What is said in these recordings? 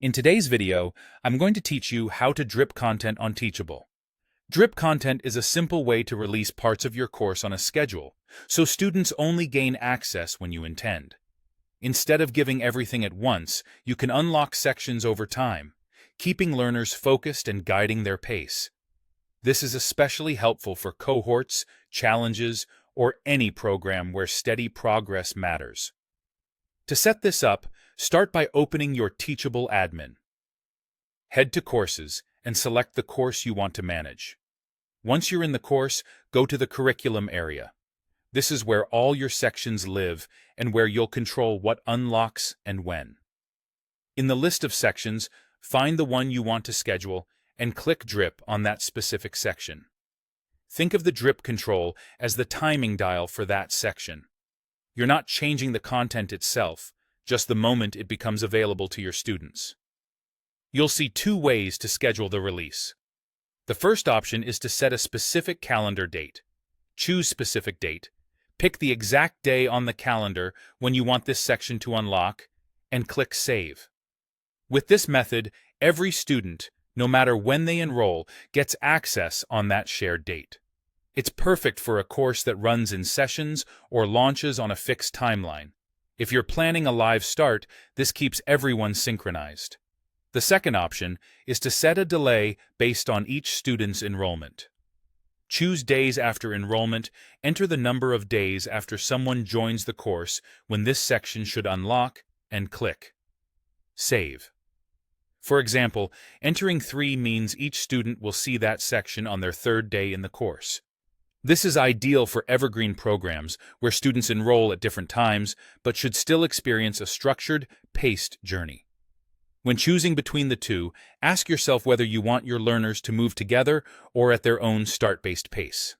In today's video, I'm going to teach you how to drip content on Teachable. Drip content is a simple way to release parts of your course on a schedule, so students only gain access when you intend. Instead of giving everything at once, you can unlock sections over time, keeping learners focused and guiding their pace. This is especially helpful for cohorts, challenges, or any program where steady progress matters. To set this up, start by opening your Teachable admin. Head to Courses and select the course you want to manage. Once you're in the course, go to the Curriculum area. This is where all your sections live and where you'll control what unlocks and when. In the list of sections, find the one you want to schedule and click Drip on that specific section. Think of the drip control as the timing dial for that section. You're not changing the content itself, just the moment it becomes available to your students. You'll see two ways to schedule the release. The first option is to set a specific calendar date. Choose specific date, pick the exact day on the calendar when you want this section to unlock, and click Save. With this method, every student, no matter when they enroll, gets access on that shared date. It's perfect for a course that runs in sessions or launches on a fixed timeline. If you're planning a live start, this keeps everyone synchronized. The second option is to set a delay based on each student's enrollment. Choose days after enrollment, enter the number of days after someone joins the course when this section should unlock, and click Save. For example, entering 3 means each student will see that section on their third day in the course. This is ideal for evergreen programs where students enroll at different times but should still experience a structured, paced journey. When choosing between the two, ask yourself whether you want your learners to move together or at their own start-based pace.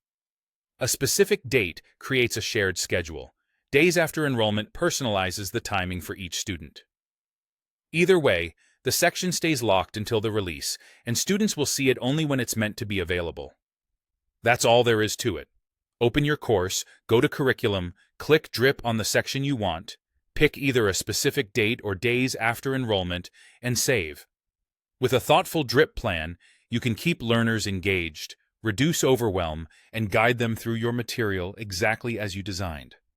A specific date creates a shared schedule. Days after enrollment personalizes the timing for each student. Either way, the section stays locked until the release, and students will see it only when it's meant to be available. That's all there is to it. Open your course, go to Curriculum, click Drip on the section you want, pick either a specific date or days after enrollment, and save. With a thoughtful drip plan, you can keep learners engaged, reduce overwhelm, and guide them through your material exactly as you designed.